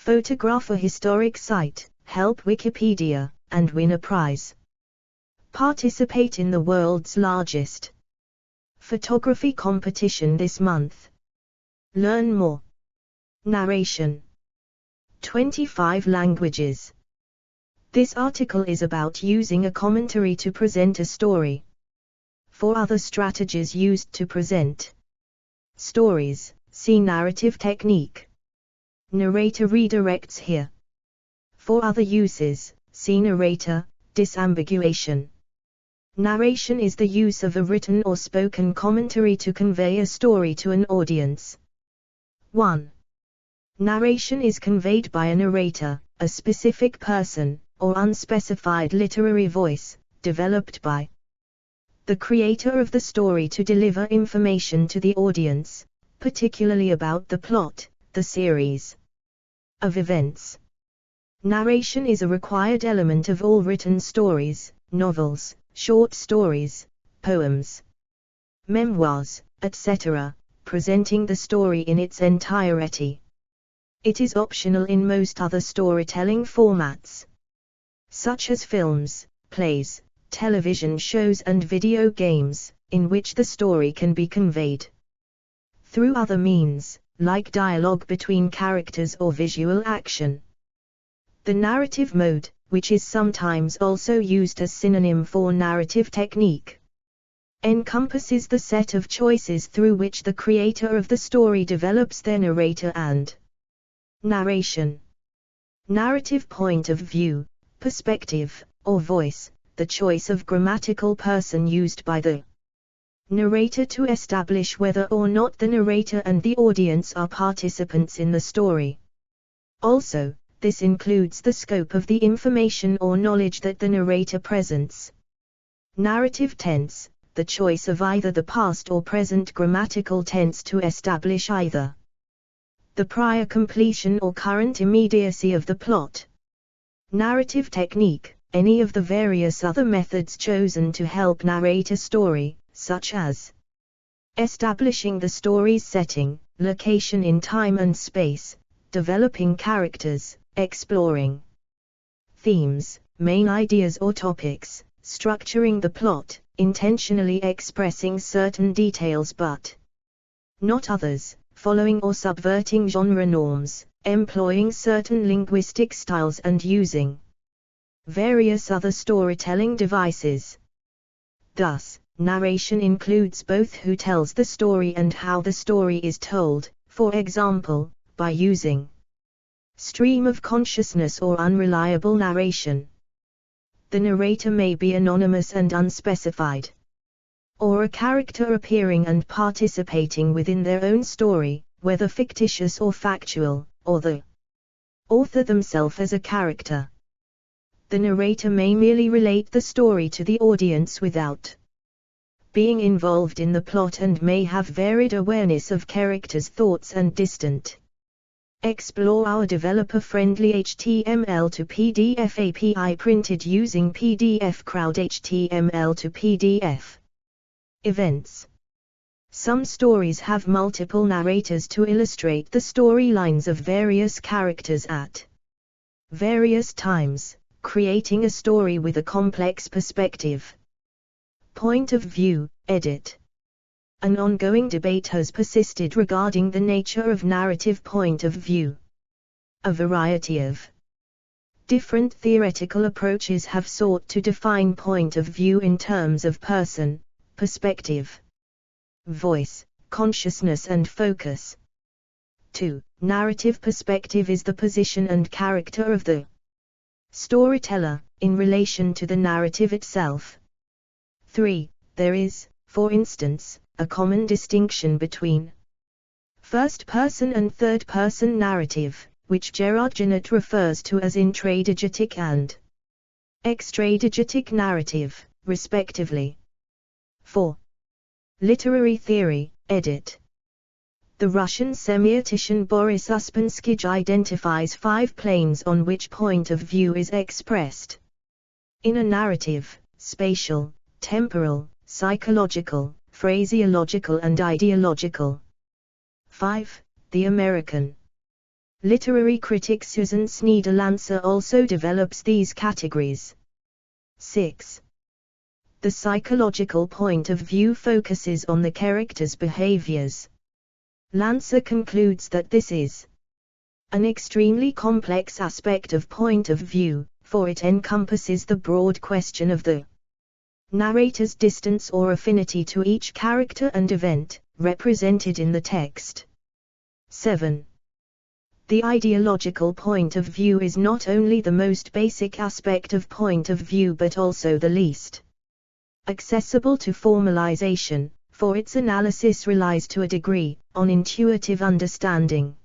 Photograph a historic site, help Wikipedia, and win a prize. Participate in the world's largest photography competition this month. Learn more. Narration. 25 languages. This article is about using a commentary to present a story. 4 other strategies used to present stories. See narrative technique. Narrator redirects here. 4 other uses. See narrator, disambiguation. Narration is the use of a written or spoken commentary to convey a story to an audience. 1. Narration is conveyed by a narrator, a specific person, or unspecified literary voice, developed by the creator of the story to deliver information to the audience, particularly about the plot, the series of events. Narration is a required element of all written stories, novels, short stories, poems, memoirs, etc., presenting the story in its entirety. It is optional in most other storytelling formats, such as films, plays, television shows and video games, in which the story can be conveyed through other means, like dialogue between characters or visual action. The narrative mode, which is sometimes also used as synonym for narrative technique, encompasses the set of choices through which the creator of the story develops their narrator and narration. Narrative point of view, perspective, or voice, the choice of grammatical person used by the narrator to establish whether or not the narrator and the audience are participants in the story. Also, this includes the scope of the information or knowledge that the narrator presents. Narrative tense, the choice of either the past or present grammatical tense to establish either the prior completion or current immediacy of the plot. Narrative technique, any of the various other methods chosen to help narrate a story, such as establishing the story's setting, location in time and space, developing characters, exploring themes, main ideas or topics, structuring the plot, intentionally expressing certain details but not others, following or subverting genre norms, employing certain linguistic styles and using various other storytelling devices. Thus, narration includes both who tells the story and how the story is told, for example, by using stream of consciousness or unreliable narration. The narrator may be anonymous and unspecified, or a character appearing and participating within their own story, whether fictitious or factual, or the author themselves as a character. The narrator may merely relate the story to the audience without being involved in the plot and may have varied awareness of characters' thoughts and distant. Explore our developer-friendly HTML to PDF API printed using PDF Crowd HTML to PDF. Events. Some stories have multiple narrators to illustrate the storylines of various characters at various times, creating a story with a complex perspective. Point of view, edit. An ongoing debate has persisted regarding the nature of narrative point of view. A variety of different theoretical approaches have sought to define point of view in terms of person, perspective, voice, consciousness and focus. 2. Narrative perspective is the position and character of the storyteller, in relation to the narrative itself. 3. There is, for instance, a common distinction between first-person and third-person narrative, which Gerard Genett refers to as intradiegetic and extradiegetic narrative, respectively. 4. Literary theory, edit. The Russian semiotician Boris Uspenskij identifies 5 planes on which point of view is expressed in a narrative: spatial, temporal, psychological, phraseological and ideological. 5. The American Literary critic Susan Sneeder-Lancer also develops these categories. 6. The psychological point of view focuses on the character's behaviors. Lancer concludes that this is an extremely complex aspect of point of view, for it encompasses the broad question of the narrator's distance or affinity to each character and event, represented in the text. 7. The ideological point of view is not only the most basic aspect of point of view but also the least accessible to formalization, for its analysis relies to a degree on intuitive understanding.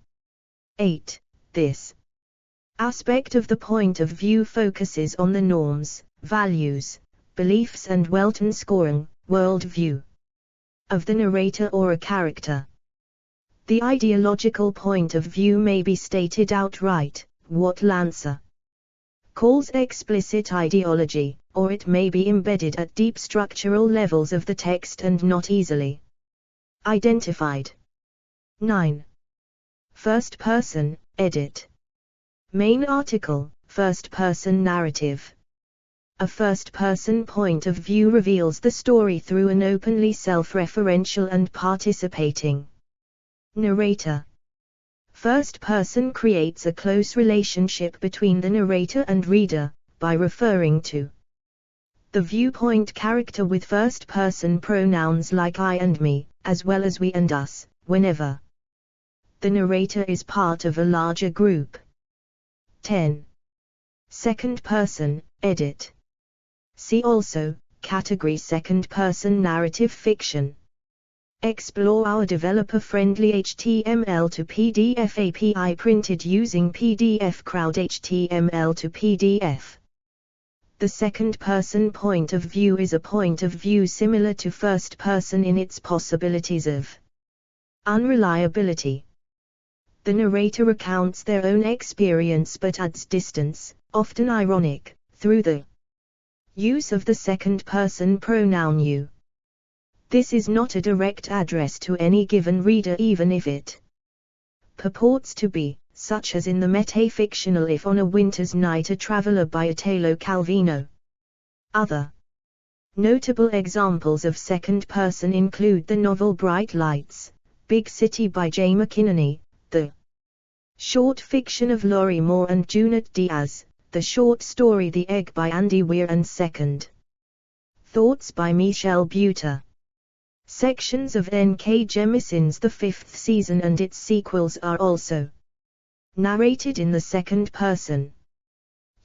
8. This aspect of the point of view focuses on the norms, values, beliefs and Weltanschauung, worldview of the narrator or a character. The ideological point of view may be stated outright, what Lancer calls explicit ideology, or it may be embedded at deep structural levels of the text and not easily identified. 9. First person, edit. Main article, first person narrative. A first-person point of view reveals the story through an openly self-referential and participating narrator. First person creates a close relationship between the narrator and reader, by referring to the viewpoint character with first-person pronouns like I and me, as well as we and us, whenever the narrator is part of a larger group. 10. Second person, edit. See also, category second-person narrative fiction. Explore our developer-friendly HTML to PDF API printed using PDF Crowd HTML to PDF. The second-person point of view is a point of view similar to first-person in its possibilities of unreliability. The narrator recounts their own experience but adds distance, often ironic, through the use of the second-person pronoun you. This is not a direct address to any given reader even if it purports to be, such as in the metafictional If on a Winter's Night a Traveller by Italo Calvino. Other notable examples of second person include the novel Bright Lights, Big City by Jay McInerney, the short fiction of Laurie Moore and Junot Diaz, the short story The Egg by Andy Weir and Second Thoughts by Michelle Buter. Sections of N.K. Jemison's The Fifth Season and its sequels are also narrated in the second person.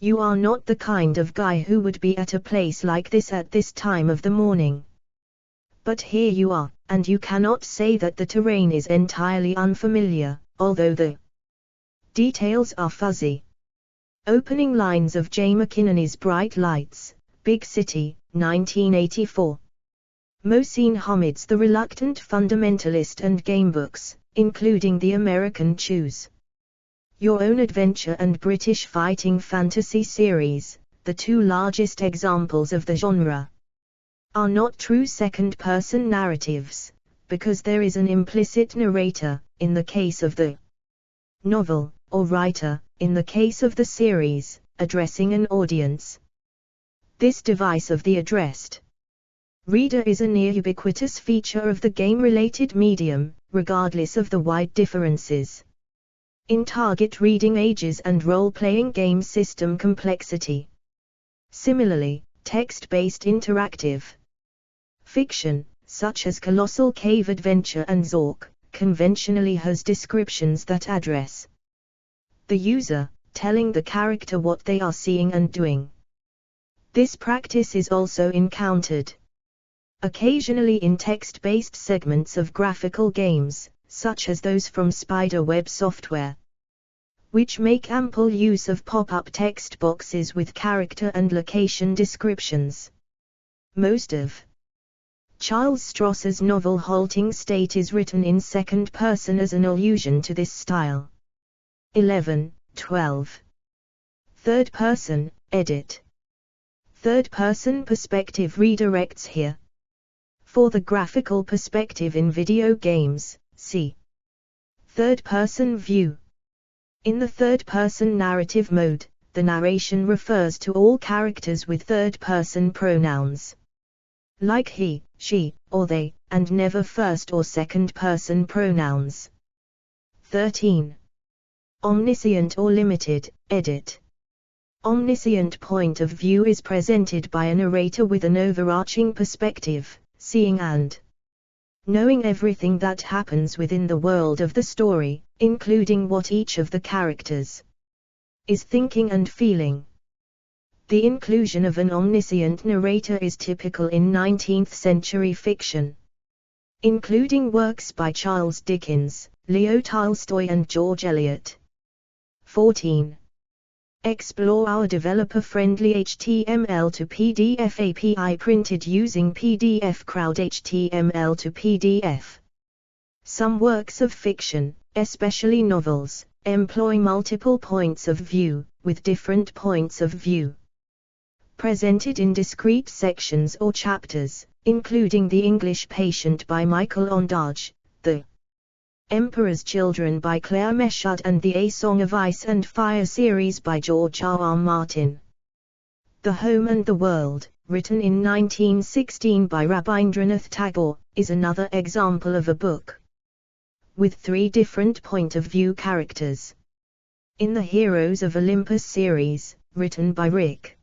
You are not the kind of guy who would be at a place like this at this time of the morning. But here you are, and you cannot say that the terrain is entirely unfamiliar, although the details are fuzzy. Opening lines of Jay McInerney's Bright Lights, Big City, 1984. Mohsin Hamid's The Reluctant Fundamentalist and gamebooks, including the American Choose Your Own Adventure and British Fighting Fantasy series, the two largest examples of the genre, are not true second-person narratives, because there is an implicit narrator, in the case of the novel, or writer, in the case of the series, addressing an audience. This device of the addressed reader is a near-ubiquitous feature of the game-related medium, regardless of the wide differences in target reading ages and role-playing game system complexity. Similarly, text-based interactive fiction, such as Colossal Cave Adventure and Zork, conventionally has descriptions that address the user, telling the character what they are seeing and doing. This practice is also encountered occasionally in text-based segments of graphical games, such as those from Spiderweb Software, which make ample use of pop-up text boxes with character and location descriptions. Most of Charles Stross's novel Halting State is written in second person as an allusion to this style. 11, 12. Third person, edit. Third person perspective redirects here. For the graphical perspective in video games, see third person view. In the third-person narrative mode, the narration refers to all characters with third-person pronouns, like he, she, or they, and never first or second-person pronouns. 13. Omniscient or limited, edit. Omniscient point of view is presented by a narrator with an overarching perspective, seeing and knowing everything that happens within the world of the story, including what each of the characters is thinking and feeling. The inclusion of an omniscient narrator is typical in 19th-century fiction, including works by Charles Dickens, Leo Tolstoy and George Eliot. 14. Explore our developer-friendly HTML to PDF API printed using PDF Crowd HTML to PDF. Some works of fiction, especially novels, employ multiple points of view, with different points of view presented in discrete sections or chapters, including The English Patient by Michael Ondaatje, The Emperor's Children by Claire Meshud and the A Song of Ice and Fire series by George R.R. Martin. The Home and the World, written in 1916 by Rabindranath Tagore, is another example of a book with 3 different point of view characters. In the Heroes of Olympus series, written by Rick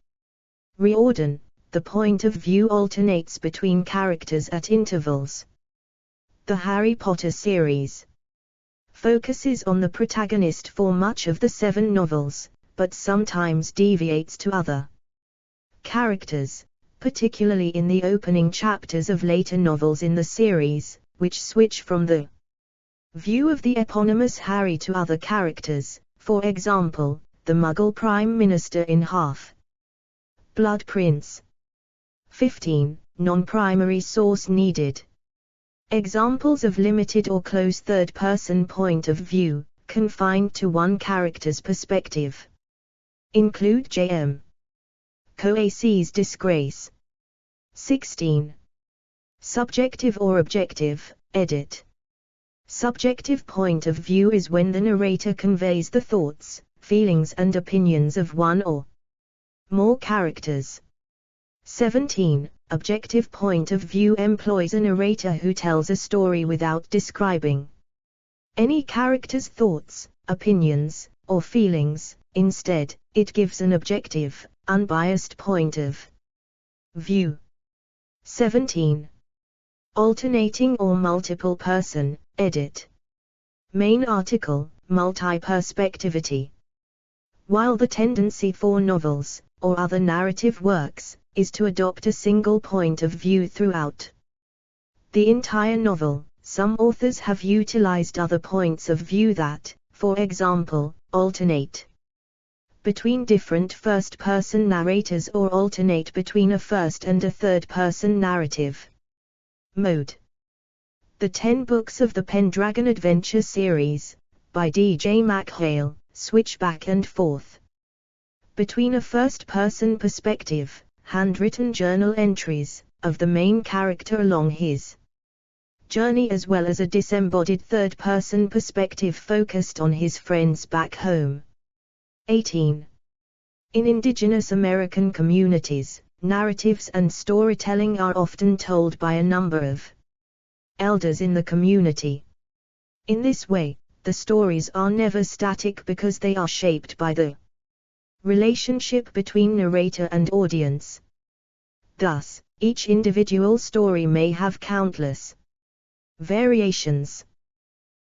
Riordan, the point of view alternates between characters at intervals. The Harry Potter series focuses on the protagonist for much of the 7 novels, but sometimes deviates to other characters, particularly in the opening chapters of later novels in the series, which switch from the view of the eponymous Harry to other characters, for example, the Muggle Prime Minister in Half-Blood Prince. 15. Non-primary source needed. Examples of limited or close third-person point of view, confined to one character's perspective, include J.M. Coase's Disgrace. 16. Subjective or objective, edit. Subjective point of view is when the narrator conveys the thoughts, feelings and opinions of one or more characters. 17. Objective point of view employs a narrator who tells a story without describing any character's thoughts, opinions, or feelings. Instead, it gives an objective, unbiased point of view. 17. Alternating or multiple person, edit. Main article, multi-perspectivity. While the tendency for novels, or other narrative works, is to adopt a single point of view throughout the entire novel, some authors have utilized other points of view that, for example, alternate between different first-person narrators or alternate between a first and a third-person narrative mode. The 10 books of the Pendragon Adventure series, by D.J. MacHale, switch back and forth between a first-person perspective, handwritten journal entries, of the main character along his journey as well as a disembodied third-person perspective focused on his friends back home. 18. In indigenous American communities, narratives and storytelling are often told by a number of elders in the community. In this way, the stories are never static because they are shaped by the relationship between narrator and audience. Thus, each individual story may have countless variations.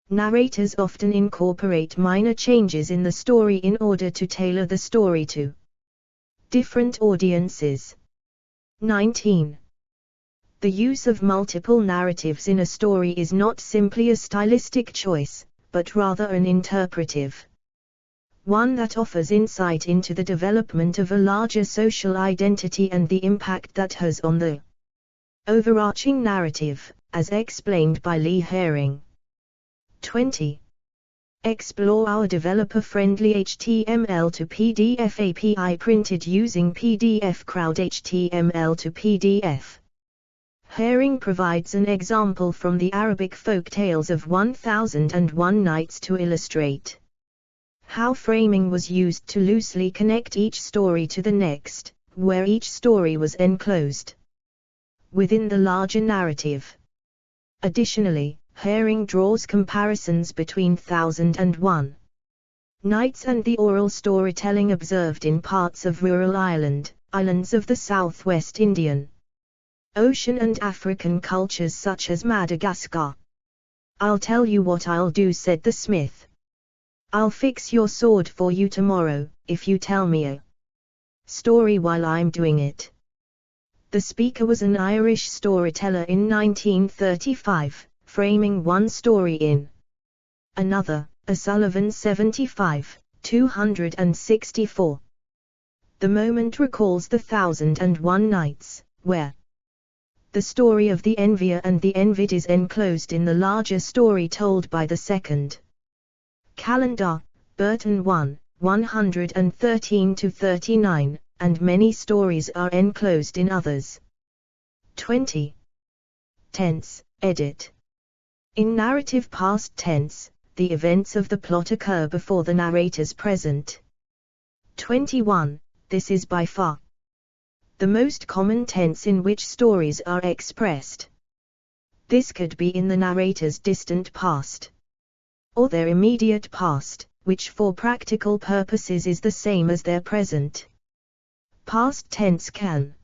Narrators often incorporate minor changes in the story in order to tailor the story to different audiences. 19. The use of multiple narratives in a story is not simply a stylistic choice, but rather an interpretive one that offers insight into the development of a larger social identity and the impact that has on the overarching narrative, as explained by Lee Herring. 20. Explore our developer-friendly HTML to PDF API printed using PDF Crowd HTML to PDF. Herring provides an example from the Arabic folk tales of 1001 Nights to illustrate How framing was used to loosely connect each story to the next, where each story was enclosed within the larger narrative. Additionally, Herring draws comparisons between Thousand and One Nights and the oral storytelling observed in parts of rural islands of the southwest Indian Ocean and African cultures such as Madagascar. "I'll tell you what I'll do," said the smith. "I'll fix your sword for you tomorrow, if you tell me a story while I'm doing it." The speaker was an Irish storyteller in 1935, framing one story in another, O'Sullivan 75, 264. The moment recalls the 1001 Nights, where the story of the envier and the envied is enclosed in the larger story told by the second. Calendar, Burton 1, 113-39, and many stories are enclosed in others. 20. Tense, edit. In narrative past tense, the events of the plot occur before the narrator's present. 21. This is by far the most common tense in which stories are expressed. This could be in the narrator's distant past or their immediate past, which for practical purposes is the same as their present. Past tense can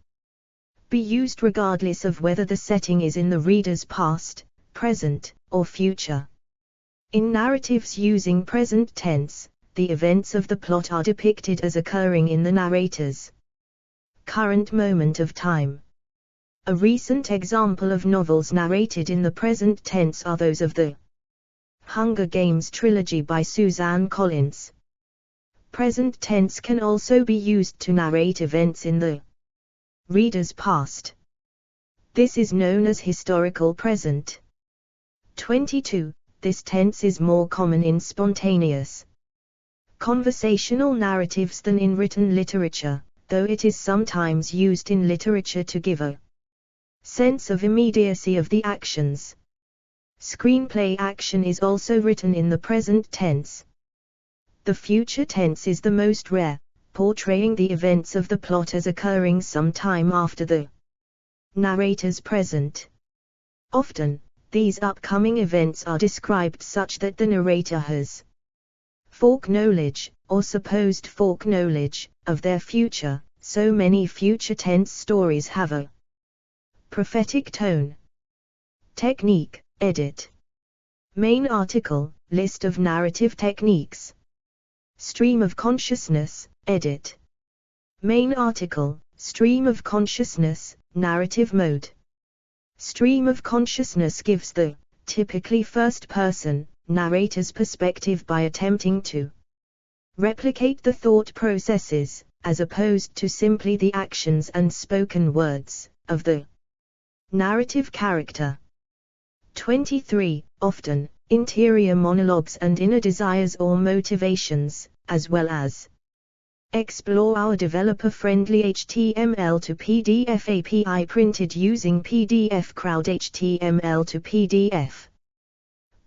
be used regardless of whether the setting is in the reader's past, present, or future. In narratives using present tense, the events of the plot are depicted as occurring in the narrator's current moment of time. A recent example of novels narrated in the present tense are those of the Hunger Games trilogy by Suzanne Collins. Present tense can also be used to narrate events in the reader's past. This is known as historical present. 22. This tense is more common in spontaneous conversational narratives than in written literature, though it is sometimes used in literature to give a sense of immediacy of the actions. Screenplay action is also written in the present tense. The future tense is the most rare, portraying the events of the plot as occurring some time after the narrator's present. Often, these upcoming events are described such that the narrator has foreknowledge, or supposed foreknowledge, of their future. So many future tense stories have a prophetic tone. Technique, edit. Main article, list of narrative techniques. Stream of consciousness, edit. Main article, stream of consciousness, narrative mode. Stream of consciousness gives the, typically first-person, narrator's perspective by attempting to replicate the thought processes, as opposed to simply the actions and spoken words, of the narrative character. 23. Often, interior monologues and inner desires or motivations, as well as explore our developer-friendly HTML to PDF API printed using PDF Crowd HTML to PDF.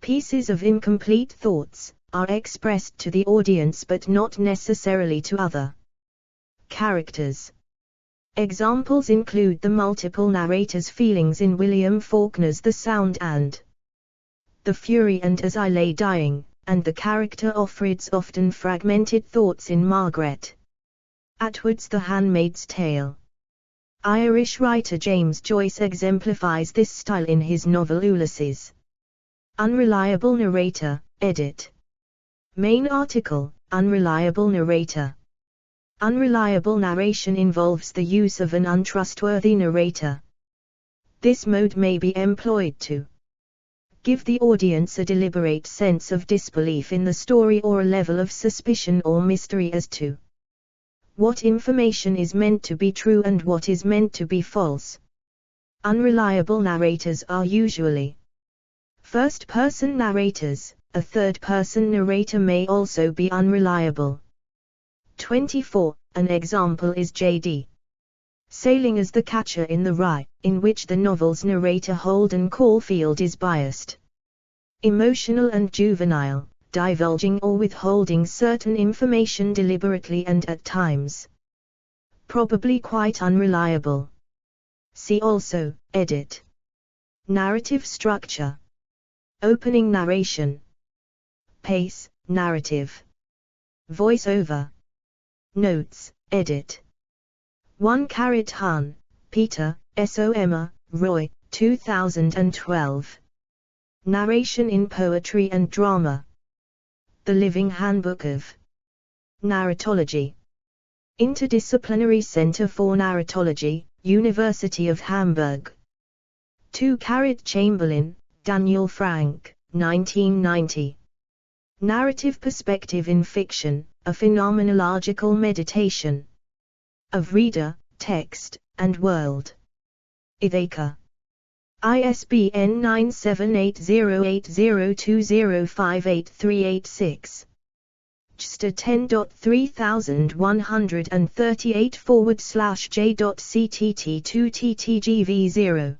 Pieces of incomplete thoughts are expressed to the audience but not necessarily to other characters. Examples include the multiple narrators' feelings in William Faulkner's The Sound and the Fury and As I Lay Dying, and the character Offred's often fragmented thoughts in Margaret Atwood's The Handmaid's Tale. Irish writer James Joyce exemplifies this style in his novel Ulysses. Unreliable narrator, edit. Main article, Unreliable narrator. Unreliable narration involves the use of an untrustworthy narrator. This mode may be employed to give the audience a deliberate sense of disbelief in the story or a level of suspicion or mystery as to what information is meant to be true and what is meant to be false. Unreliable narrators are usually first-person narrators. A third-person narrator may also be unreliable. 24. An example is J.D. Sailing as the Catcher in the Rye, in which the novel's narrator Holden Caulfield is biased, emotional and juvenile. divulging or withholding certain information deliberately and at times. Probably quite unreliable. See also, edit. Narrative structure. Opening narration. Pace, narrative. Voiceover. Notes, edit. 1 Hahn, Peter, S.O. Emma, Roy, 2012. Narration in Poetry and Drama. The Living Handbook of Narratology. Interdisciplinary Center for Narratology, University of Hamburg. 2 Chamberlain, Daniel Frank, 1990. Narrative Perspective in Fiction, a Phenomenological Meditation. Of Reader, Text, and World. Ithaka. ISBN 9780802058386. JSTOR 10.3138/J.CTT2TTGV0.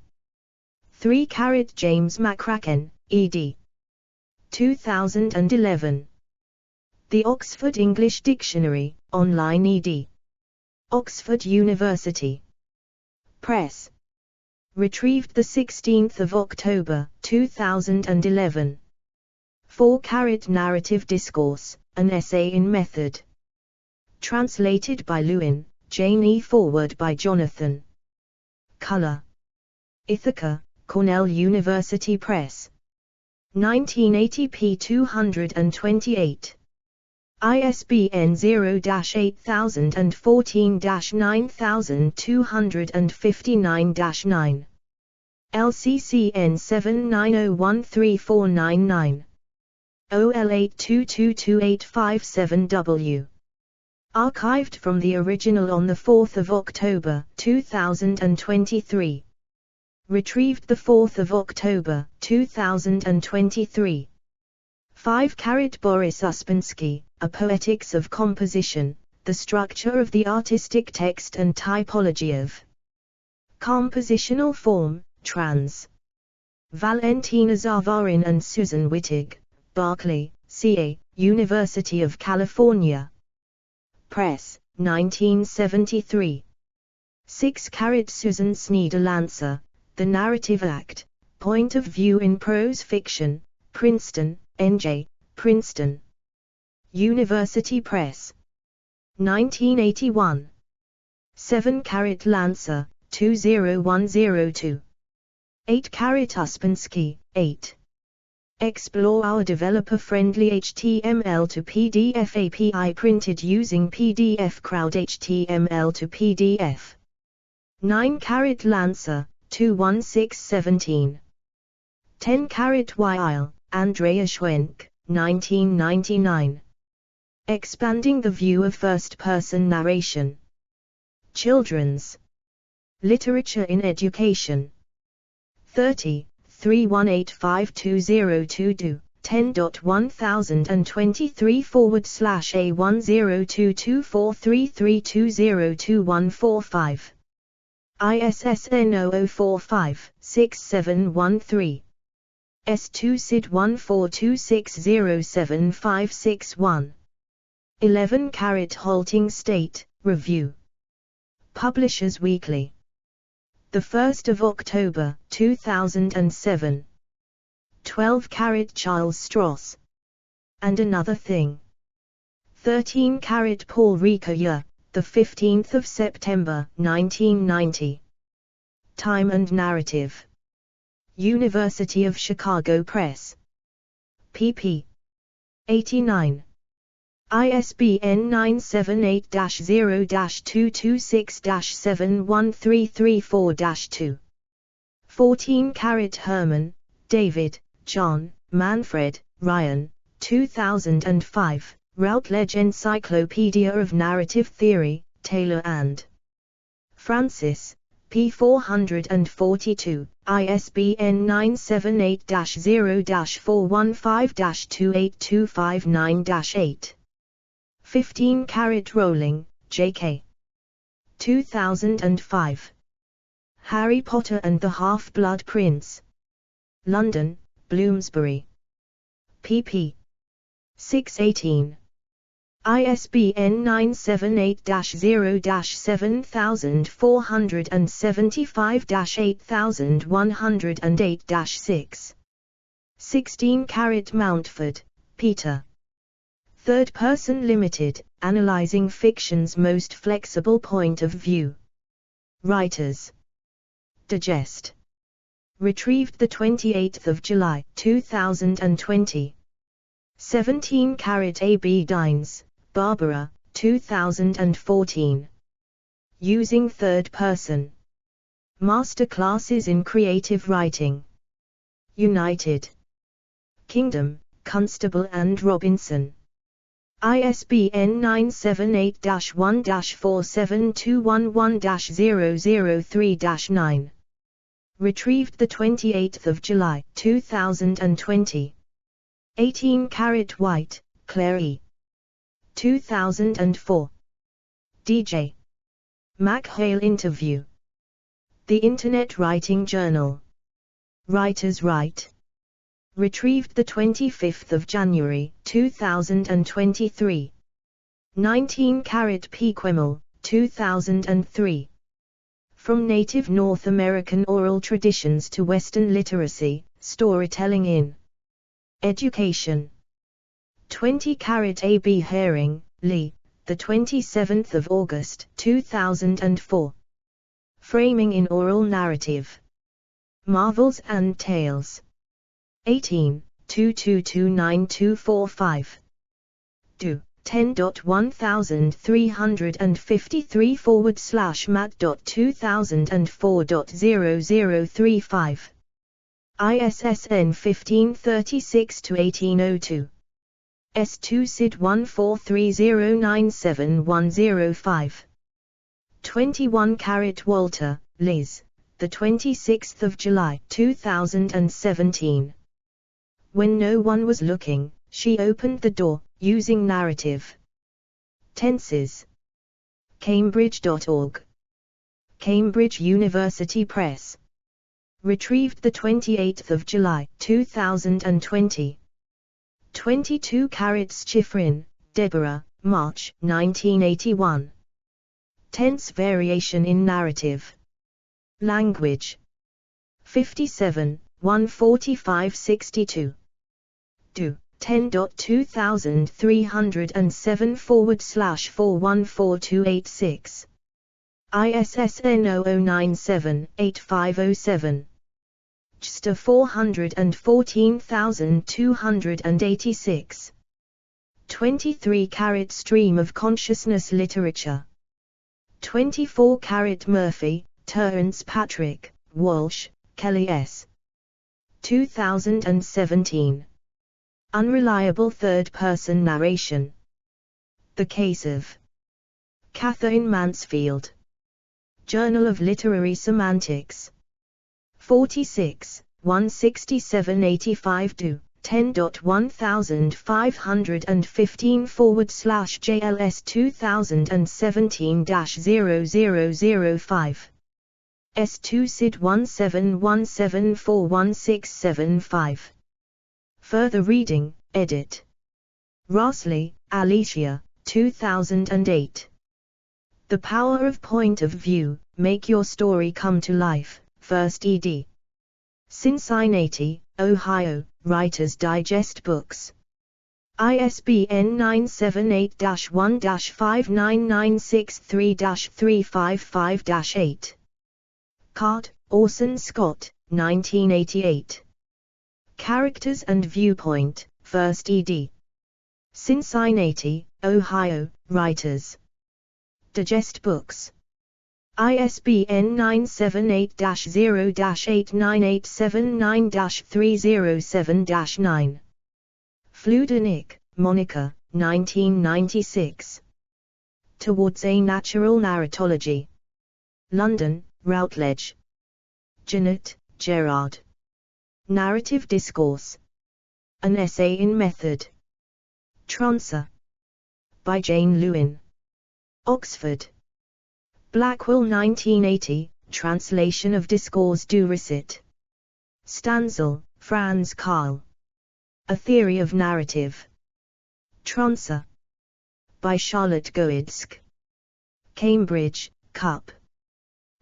3 James McCracken, ed. 2011. The Oxford English Dictionary, online ed. Oxford University Press. Retrieved 16 October, 2011. 4 Narrative Discourse, an Essay in Method. Translated by Lewin, Jane E. Forward by Jonathan. Color. Ithaca, Cornell University Press. 1980 p. 228. ISBN 0-8014-9259-9. LCCN 79013499. OL8222857W. Archived from the original on 4 October 2023. Retrieved 4 October 2023. 5 Boris Uspensky, A Poetics of Composition, The Structure of the Artistic Text and Typology of Compositional Form, trans. Valentina Zavarin and Susan Wittig, Berkeley, CA, University of California. Press, 1973. 6 Susan Sneeder-Lancer, The Narrative Act, Point of View in Prose Fiction, Princeton, N.J., Princeton. University Press. 1981. 7 Lancer, 20102. 8 Uspensky, 8. Explore our developer-friendly HTML to PDF API printed using PDF Crowd HTML to PDF. 9 Lancer, 21617. 10 Weil, Andrea Schwenk, 1999. Expanding the View of First-Person Narration. Children's Literature in Education. 30, 3185202 10.102020.A10224332021445. ISSN 0045-6713. S2 SID 1426075561. 11 Halting State, Review. Publishers Weekly. 1 October 2007. 12 Charles Stross. And Another Thing. 13 Paul Ricoeur, 15 September 1990. Time and Narrative. University of Chicago Press. pp. 89. ISBN 978-0-226-71334-2. 14 Herman, David, John, Manfred, Ryan, 2005, Routledge Encyclopedia of Narrative Theory, Taylor and Francis, p. 442, ISBN 978-0-415-28259-8. 15 Rowling, J.K. 2005. Harry Potter and the Half-Blood Prince. London, Bloomsbury. pp. 618. ISBN 978-0-7475-8108-6. 16 Mountford, Peter. Third Person Limited, Analyzing Fiction's Most Flexible Point of View. Writers. Digest. Retrieved 28 July 2020. 17 A.B. Dines, Barbara, 2014. Using Third Person. Masterclasses in Creative Writing. United Kingdom, Constable and Robinson. ISBN 978-1-47211-003-9. Retrieved 28 July 2020. 18 White, Claire E. 2004. DJ. McHale Interview. The Internet Writing Journal. Writers Write. Retrieved 25 January 2023. 19 P. Quimmel, 2003. From Native North American Oral Traditions to Western Literacy, Storytelling in Education. 20 A.B. Herring, Lee, 27 August 2004. Framing in Oral Narrative. Marvels and Tales. 18, 222945. Do. 10.1353/mat.2004.0035. ISSN 1536-1802. S2 SID 143097105. 21 Walter, Liz, 26 July 2017. When no one was looking, she opened the door, using narrative. Tenses. Cambridge.org. Cambridge University Press. Retrieved 28 July 2020. 22 Schifrin, Deborah, March 1981. Tense variation in narrative. Language. 57, 145-62. Do. 10.2307/414286. ISSN 0097-8507. JSTOR 414286. 23 Stream of Consciousness Literature. 24 Murphy, Terence Patrick, Walsh, Kelly S. 2017. Unreliable Third-Person Narration. The Case of Catherine Mansfield. Journal of Literary Semantics. 46, 167-85 do. 10.1515/JLS 2017-0005. S2 SID 17174165. Further reading, edit. Rossley, Alicia, 2008. The Power of Point of View, Make Your Story Come to Life, 1st ed. Cincinnati, Ohio, Writer's Digest Books. ISBN 978-1-59963-355-8. Card, Orson Scott, 1988. Characters and Viewpoint, 1st ed. Cincinnati, Ohio, Writers. Digest Books. ISBN 978-0-89879-307-9. Fludernick, Monica, 1996. Towards a Natural Narratology. London, Routledge. Janet, Gerard. Narrative Discourse. An Essay in Method. Trancer. By Jane Lewin. Oxford. Blackwell 1980, Translation of Discours du Récit. Stanzel, Franz Karl. A Theory of Narrative. Transfer. By Charlotte Goidzk. Cambridge, Cup.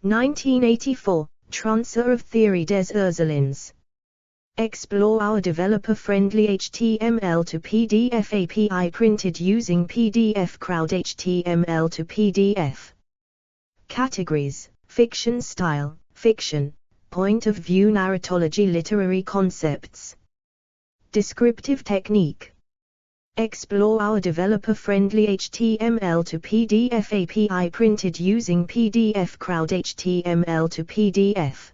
1984, Transfer of Theory des Ursulines. Explore our developer-friendly HTML to PDF API printed using PDF Crowd HTML to PDF. Categories: fiction style, fiction, point of view, narratology, literary concepts. Descriptive technique. Explore our developer-friendly HTML to PDF API printed using PDF Crowd HTML to PDF.